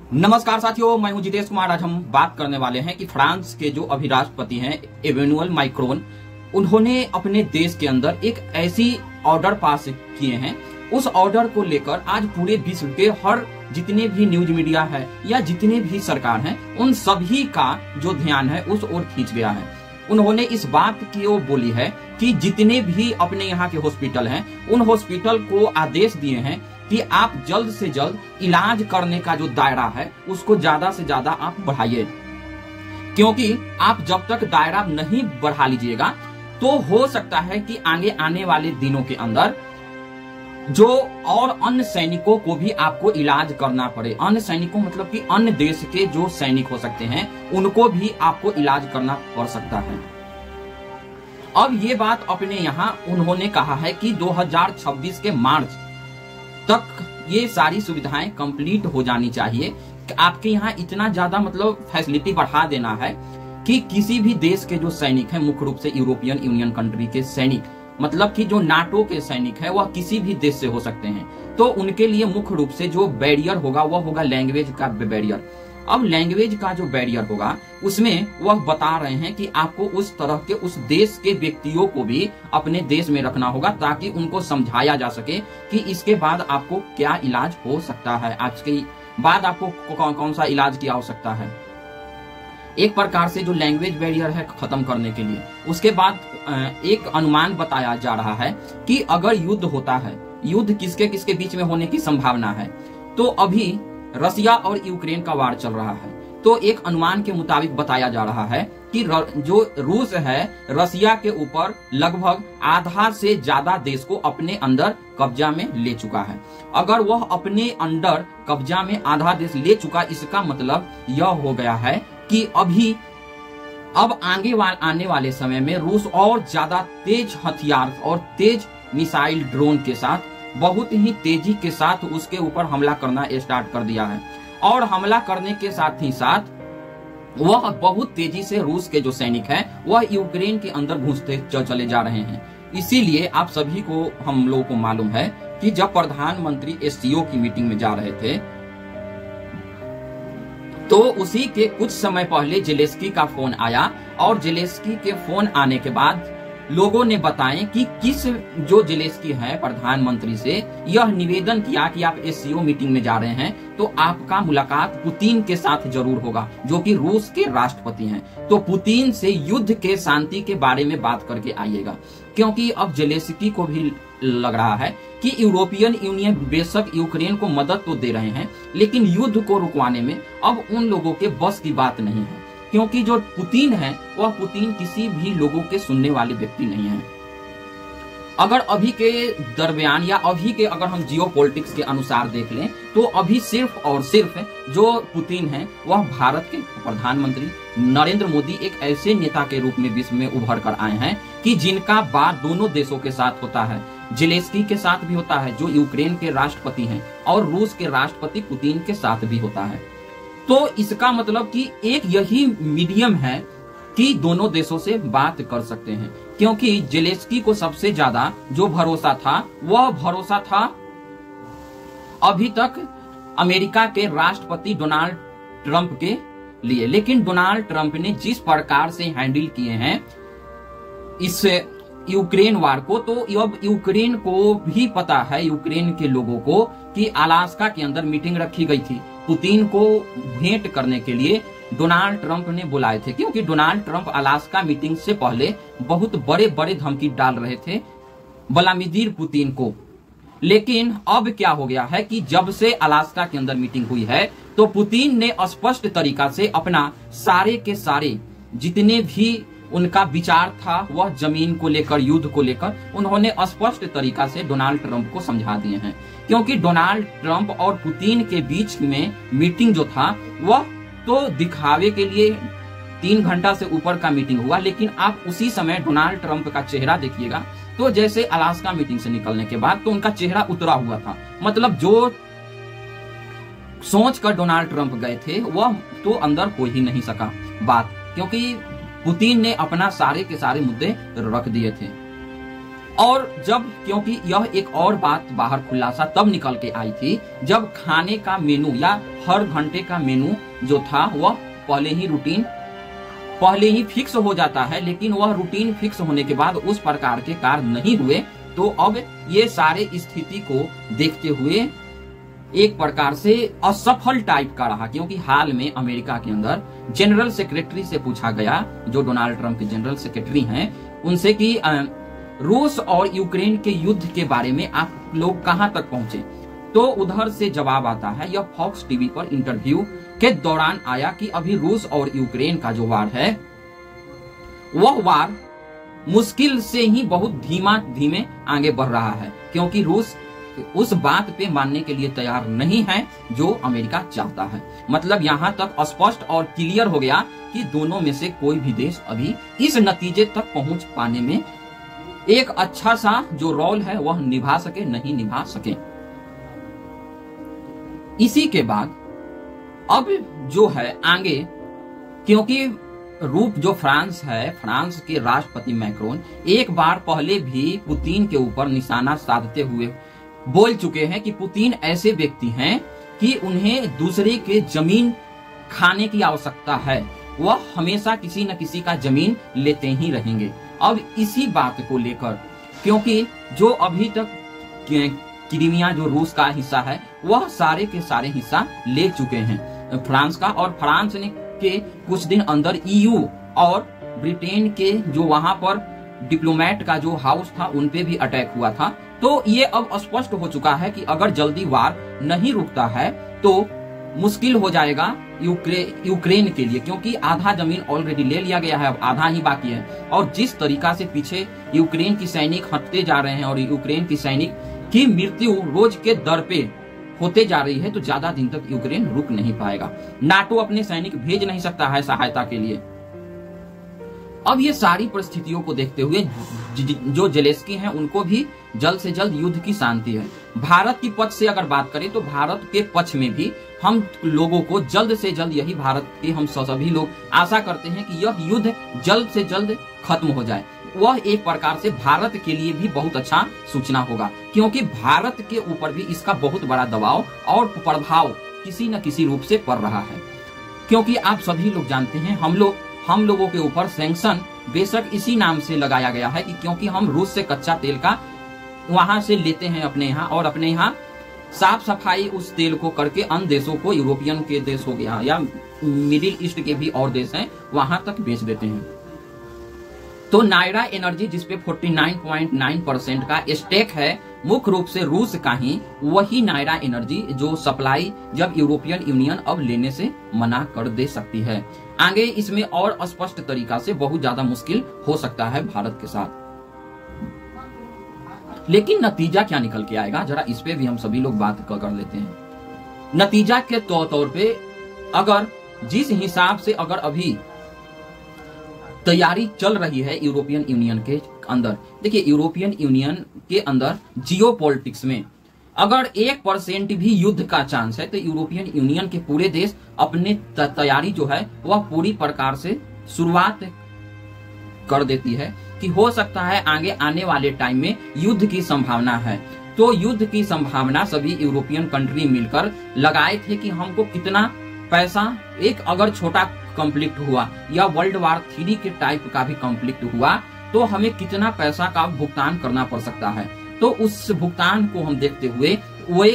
नमस्कार साथियों, मैं हूं जितेश कुमार। आज हम बात करने वाले हैं कि फ्रांस के जो अभी राष्ट्रपति हैं इमैनुअल मैक्रोन, उन्होंने अपने देश के अंदर एक ऐसी ऑर्डर पास किए हैं। उस ऑर्डर को लेकर आज पूरे विश्व के हर जितने भी न्यूज मीडिया है या जितने भी सरकार हैं, उन सभी का जो ध्यान है उस ओर खींच गया है। उन्होंने इस बात की ओर बोली है कि जितने भी अपने यहाँ के हॉस्पिटल हैं, उन हॉस्पिटल को आदेश दिए हैं कि आप जल्द से जल्द इलाज करने का जो दायरा है उसको ज्यादा से ज्यादा आप बढ़ाइए, क्योंकि आप जब तक दायरा नहीं बढ़ा लीजिएगा तो हो सकता है कि आगे आने वाले दिनों के अंदर जो और अन्य सैनिकों को भी आपको इलाज करना पड़े। अन्य सैनिकों मतलब कि अन्य देश के जो सैनिक हो सकते हैं उनको भी आपको इलाज करना पड़ सकता है। अब ये बात अपने यहाँ उन्होंने कहा है कि 2026 के मार्च तक ये सारी सुविधाएं कंप्लीट हो जानी चाहिए। आपके यहाँ इतना ज्यादा मतलब फैसिलिटी बढ़ा देना है कि किसी भी देश के जो सैनिक हैं, मुख्य रूप से यूरोपियन यूनियन कंट्री के सैनिक, मतलब कि जो नाटो के सैनिक है, वह किसी भी देश से हो सकते हैं, तो उनके लिए मुख्य रूप से जो बैरियर होगा वह होगा लैंग्वेज का बैरियर। अब लैंग्वेज का जो बैरियर होगा उसमें वह बता रहे हैं कि आपको उस तरह के उस देश के व्यक्तियों को भी अपने देश में रखना होगा ताकि उनको समझाया जा सके कि इसके बाद आपको क्या इलाज हो सकता है, आज के बाद आपको कौन कौन सा इलाज की आवश्यकता है। एक प्रकार से जो लैंग्वेज बैरियर है खत्म करने के लिए। उसके बाद एक अनुमान बताया जा रहा है कि अगर युद्ध होता है, युद्ध किसके किसके बीच में होने की संभावना है, तो अभी रसिया और यूक्रेन का वार चल रहा है। तो एक अनुमान के मुताबिक बताया जा रहा है कि जो रूस है रसिया के ऊपर लगभग आधा से ज्यादा देश को अपने अंदर कब्जा में ले चुका है। अगर वह अपने अंदर कब्जा में आधा देश ले चुका, इसका मतलब यह हो गया है कि अब आने वाले समय में रूस और ज्यादा तेज हथियार और तेज मिसाइल ड्रोन के साथ बहुत ही तेजी के साथ उसके ऊपर हमला करना स्टार्ट कर दिया है। और हमला करने के साथ ही साथ वह बहुत तेजी से रूस के जो सैनिक हैं वह यूक्रेन के अंदर घुसते चले जा रहे हैं। इसीलिए आप सभी को, हम लोगों को मालूम है कि जब प्रधानमंत्री एससीओ की मीटिंग में जा रहे थे तो उसी के कुछ समय पहले जेलेंस्की का फोन आया और जेलेंस्की के फोन आने के बाद लोगों ने बताएं कि जो जेलेंस्की है प्रधानमंत्री से यह निवेदन किया कि आप एससीओ मीटिंग में जा रहे हैं तो आपका मुलाकात पुतिन के साथ जरूर होगा, जो कि रूस के राष्ट्रपति हैं। तो पुतिन से युद्ध के शांति के बारे में बात करके आइएगा, क्योंकि अब जेलेंस्की को भी लग रहा है कि यूरोपियन यूनियन बेशक यूक्रेन को मदद तो दे रहे हैं, लेकिन युद्ध को रुकवाने में अब उन लोगों के बस की बात नहीं है, क्योंकि जो पुतिन है वह पुतिन किसी भी लोगों के सुनने वाले व्यक्ति नहीं है। अगर अभी के दरमियान या अभी के अगर हम जियो पॉलिटिक्स के अनुसार देख लें तो अभी सिर्फ और सिर्फ जो पुतिन है वह भारत के प्रधानमंत्री नरेंद्र मोदी एक ऐसे नेता के रूप में विश्व में उभर कर आए हैं कि जिनका बात दोनों देशों के साथ होता है। जेलेंस्की के साथ भी होता है जो यूक्रेन के राष्ट्रपति हैं, और रूस के राष्ट्रपति पुतिन के साथ भी होता है। तो इसका मतलब कि एक यही मीडियम है कि दोनों देशों से बात कर सकते हैं, क्योंकि जेलेंस्की को सबसे ज्यादा जो भरोसा था वह भरोसा था अभी तक अमेरिका के राष्ट्रपति डोनाल्ड ट्रंप के लिए। लेकिन डोनाल्ड ट्रंप ने जिस प्रकार से हैंडल किए हैं इस यूक्रेन वार को, तो अब यूक्रेन को भी पता है, यूक्रेन के लोगों को, कि अलास्का के अंदर मीटिंग रखी गई थी। पुतिन को भेंट करने के लिए डोनाल्ड ट्रंप ने बुलाए थे, क्योंकि डोनाल्ड ट्रंप अलास्का मीटिंग से पहले बहुत बड़े बड़े धमकी डाल रहे थे व्लादिमीर पुतिन को। लेकिन अब क्या हो गया है कि जब से अलास्का के अंदर मीटिंग हुई है तो पुतिन ने स्पष्ट तरीका से अपना सारे के सारे जितने भी उनका विचार था वह जमीन को लेकर, युद्ध को लेकर, उन्होंने स्पष्ट तरीका से डोनाल्ड ट्रंप को समझा दिए हैं। क्योंकि डोनाल्ड ट्रंप और पुतिन के बीच में मीटिंग जो था वह तो दिखावे के लिए 3 घंटा से ऊपर का मीटिंग हुआ, लेकिन आप उसी समय डोनाल्ड ट्रंप का चेहरा देखिएगा तो जैसे अलास्का मीटिंग से निकलने के बाद तो उनका चेहरा उतरा हुआ था। मतलब जो सोच कर डोनाल्ड ट्रंप गए थे वह तो अंदर हो ही नहीं सका बात, क्योंकि पुतिन ने अपना सारे के सारे मुद्दे रख दिए थे। और जब, क्योंकि यह एक और बात बाहर खुलासा तब निकल के आई थी जब खाने का मेनू या हर घंटे का मेनू जो था वह पहले ही फिक्स हो जाता है, लेकिन वह रूटीन फिक्स होने के बाद उस प्रकार के कार्य नहीं हुए। तो अब ये सारे स्थिति को देखते हुए एक प्रकार से असफल टाइप का रहा, क्योंकि हाल में अमेरिका के अंदर जनरल सेक्रेटरी से पूछा गया, जो डोनाल्ड ट्रंप के जनरल सेक्रेटरी हैं, उनसे कि रूस और यूक्रेन के युद्ध के बारे में आप लोग कहां तक पहुंचे। तो उधर से जवाब आता है, यह फॉक्स टीवी पर इंटरव्यू के दौरान आया कि अभी रूस और यूक्रेन का जो वार है वह वार मुश्किल से ही बहुत धीमे आगे बढ़ रहा है, क्योंकि रूस उस बात पे मानने के लिए तैयार नहीं है जो अमेरिका चाहता है। मतलब यहाँ तक स्पष्ट और क्लियर हो गया कि दोनों में से कोई भी देश अभी इस नतीजे तक पहुंच पाने में एक अच्छा सा जो रोल है वह निभा सके, नहीं निभा सके। इसी के बाद अब जो है आगे, क्योंकि रूप जो फ्रांस है, फ्रांस के राष्ट्रपति मैक्रोन एक बार पहले भी पुतिन के ऊपर निशाना साधते हुए बोल चुके हैं कि पुतिन ऐसे व्यक्ति हैं कि उन्हें दूसरे के जमीन खाने की आवश्यकता है, वह हमेशा किसी न किसी का जमीन लेते ही रहेंगे। अब इसी बात को लेकर, क्योंकि जो अभी तक क्रीमिया जो रूस का हिस्सा है वह सारे के सारे हिस्सा ले चुके हैं फ्रांस का, और फ्रांस ने के कुछ दिन अंदर EU और ब्रिटेन के जो वहां पर डिप्लोमेट का जो हाउस था उन पे भी अटैक हुआ था। तो ये अब स्पष्ट हो चुका है कि अगर जल्दी वार नहीं रुकता है तो मुश्किल हो जाएगा यूक्रेन के लिए, क्योंकि आधा जमीन ऑलरेडी ले लिया गया है, अब आधा ही बाकी है। और जिस तरीका से पीछे यूक्रेन की सैनिक हटते जा रहे हैं और यूक्रेन की सैनिक की मृत्यु रोज के दर पे होते जा रही है, तो ज्यादा दिन तक यूक्रेन रुक नहीं पाएगा। नाटो अपने सैनिक भेज नहीं सकता है सहायता के लिए। अब ये सारी परिस्थितियों को देखते हुए जो जेलेंस्की हैं उनको भी जल्द से जल्द युद्ध की शांति है। भारत की पक्ष से अगर बात करें तो भारत के पक्ष में भी हम लोगों को जल्द से जल्द, यही भारत के हम सभी लोग आशा करते हैं कि यह युद्ध जल्द से जल्द खत्म हो जाए। वह एक प्रकार से भारत के लिए भी बहुत अच्छा सूचना होगा, क्योंकि भारत के ऊपर भी इसका बहुत बड़ा दबाव और प्रभाव किसी न किसी रूप से पड़ रहा है। क्योंकि आप सभी लोग जानते हैं हम लोगों के ऊपर सैंक्शन बेशक इसी नाम से लगाया गया है कि क्योंकि हम रूस से कच्चा तेल का वहां से लेते हैं अपने यहाँ, और अपने यहाँ साफ सफाई उस तेल को करके अन्य देशों को, यूरोपियन के देश हो गया या मिडिल ईस्ट के भी और देश हैं, वहां तक बेच देते हैं। तो नायरा एनर्जी जिसपे 49.9% का स्टेक है, मुख्य रूप से रूस का ही, वही नायरा एनर्जी जो सप्लाई जब यूरोपियन यूनियन अब लेने से मना कर दे सकती है। आगे इसमें और स्पष्ट तरीका से बहुत ज्यादा मुश्किल हो सकता है भारत के साथ। लेकिन नतीजा क्या निकल के आएगा, जरा इस पे भी हम सभी लोग बात कर लेते हैं। नतीजा के तौर पे अगर जिस हिसाब से अगर अभी तैयारी चल रही है यूरोपियन यूनियन के अंदर, देखिए यूरोपियन यूनियन के अंदर जियोपॉलिटिक्स में अगर 1% भी युद्ध का चांस है तो यूरोपियन यूनियन के पूरे देश अपने तैयारी जो है वह पूरी प्रकार से शुरुआत कर देती है कि हो सकता है आगे आने वाले टाइम में युद्ध की संभावना है। तो युद्ध की संभावना सभी यूरोपियन कंट्री मिलकर लगाए थे कि हमको कितना पैसा, एक अगर छोटा कॉन्फ्लिक्ट हुआ या वर्ल्ड वार 3 के टाइप का भी कॉन्फ्लिक्ट हुआ तो हमें कितना पैसा का भुगतान करना पड़ सकता है। तो उस भुगतान को हम देखते हुए वे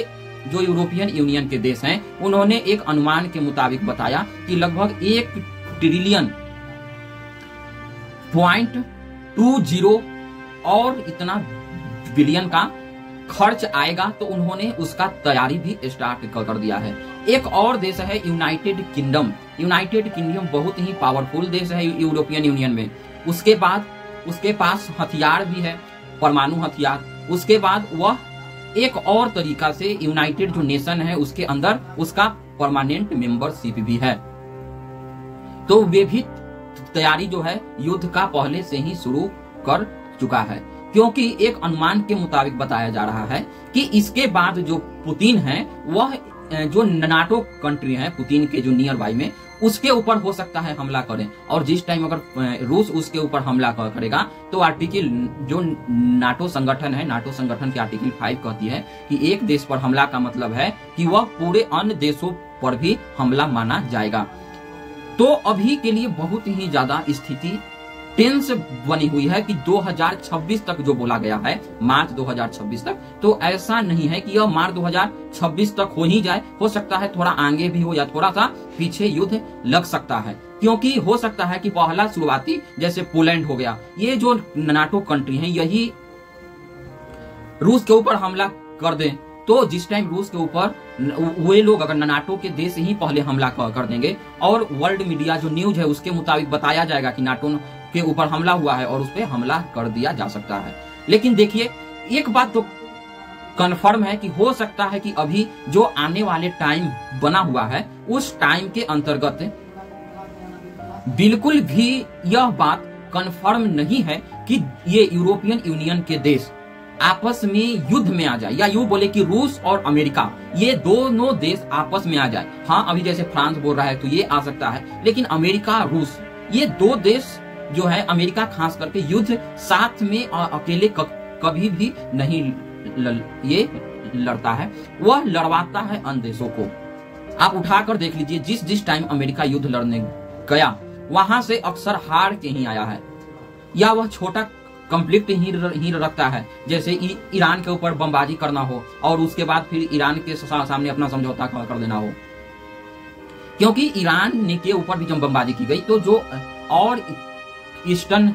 जो यूरोपियन यूनियन के देश हैं उन्होंने एक अनुमान के मुताबिक बताया कि लगभग 1 ट्रिलियन 0.20 और इतना बिलियन का खर्च आएगा। तो उन्होंने उसका तैयारी भी स्टार्ट कर दिया है। एक और देश है यूनाइटेड किंगडम। यूनाइटेड किंगडम बहुत ही पावरफुल देश है यूरोपियन यूनियन में। उसके बाद उसके पास हथियार भी है, परमाणु हथियार। उसके बाद वह एक और तरीका से यूनाइटेड जो नेशन है उसके अंदर उसका परमानेंट मेंबरशिप भी है। तो वे भी तैयारी जो है युद्ध का पहले से ही शुरू कर चुका है, क्योंकि एक अनुमान के मुताबिक बताया जा रहा है कि इसके बाद जो पुतिन है वह जो नाटो कंट्री है पुतिन के जो नियर बाई में उसके ऊपर हो सकता है हमला करें। और जिस टाइम अगर रूस उसके ऊपर हमला करेगा तो आर्टिकल जो नाटो संगठन है, नाटो संगठन के आर्टिकल 5 कहती है कि एक देश पर हमला का मतलब है कि वह पूरे अन्य देशों पर भी हमला माना जाएगा। तो अभी के लिए बहुत ही ज्यादा स्थिति टेंस बनी हुई है कि 2026 तक जो बोला गया है, मार्च 2026 तक, तो ऐसा नहीं है कि यह मार्च 2026 तक हो ही जाए। हो सकता है थोड़ा आगे भी हो या थोड़ा सा पीछे युद्ध लग सकता है, क्योंकि हो सकता है कि पहला शुरुआती जैसे पोलैंड हो गया, ये जो नाटो कंट्री हैं, यही रूस के ऊपर हमला कर दें, तो जिस टाइम रूस के ऊपर वे लोग अगर नाटो के देश ही पहले हमला कर देंगे और वर्ल्ड मीडिया जो न्यूज है उसके मुताबिक बताया जाएगा कि नाटो के ऊपर हमला हुआ है और उस पर हमला कर दिया जा सकता है। लेकिन देखिए, एक बात तो कंफर्म है कि हो सकता है कि अभी जो आने वाले टाइम बना हुआ है उस टाइम के अंतर्गत बिल्कुल भी यह बात कंफर्म नहीं है कि ये यूरोपियन यूनियन के देश आपस में युद्ध में आ जाए, या यूं बोले कि रूस और अमेरिका ये दोनों देश आपस में आ जाए। हाँ, अभी जैसे फ्रांस बोल रहा है तो ये आ सकता है, लेकिन अमेरिका रूस ये दो देश जो है, अमेरिका खास करके युद्ध साथ में अकेले कभी भी नहीं ये लड़ता है, वह लड़वाता है अन्य देशों को। आप उठाकर देख लीजिए, जिस जिस टाइम अमेरिका युद्ध लड़ने गया वहां से अक्सर हार के ही आया है, या वह छोटा कंफ्लिक्ट ही रखता है, जैसे ईरान के ऊपर बमबाजी करना हो और उसके बाद फिर ईरान के सामने अपना समझौता कर देना हो। क्योंकि ईरान के ऊपर भी जब बमबाजी की गई तो जो और ईस्टर्न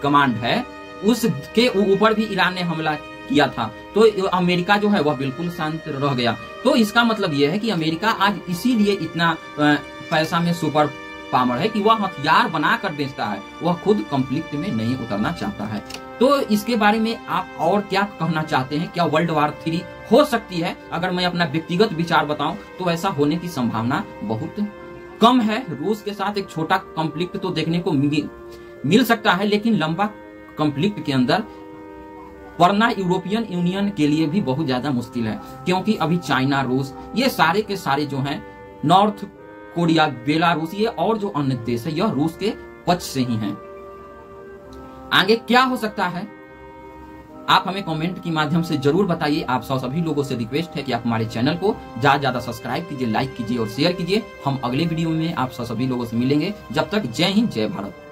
कमांड है उसके ऊपर भी ईरान ने हमला किया था, तो अमेरिका जो है वह बिल्कुल शांत रह गया। तो इसका मतलब यह है कि अमेरिका आज इसीलिए इतना पैसा में सुपर पावर है कि वह हथियार बनाकर बेचता है, वह खुद कंफ्लिक्ट में नहीं उतरना चाहता है। तो इसके बारे में आप और क्या कहना चाहते हैं? क्या वर्ल्ड वार 3 हो सकती है? अगर मैं अपना व्यक्तिगत विचार बताऊं तो ऐसा होने की संभावना बहुत कम है। रूस के साथ एक छोटा कंफ्लिक्ट तो देखने को मिल सकता है, लेकिन लंबा कंफ्लिक्ट के अंदर पड़ना यूरोपियन यूनियन के लिए भी बहुत ज्यादा मुश्किल है, क्योंकि अभी चाइना, रूस, ये सारे के सारे जो हैं, नॉर्थ कोरिया, बेलारूस, ये और जो अन्य देश है, यह रूस के पक्ष से ही हैं। आगे क्या हो सकता है आप हमें कमेंट के माध्यम से जरूर बताइए। आप सभी लोगों से रिक्वेस्ट है कि आप हमारे चैनल को ज्यादा सब्सक्राइब कीजिए, लाइक कीजिए और शेयर कीजिए। हम अगले वीडियो में आप सभी लोगों से मिलेंगे। जब तक जय हिंद, जय भारत।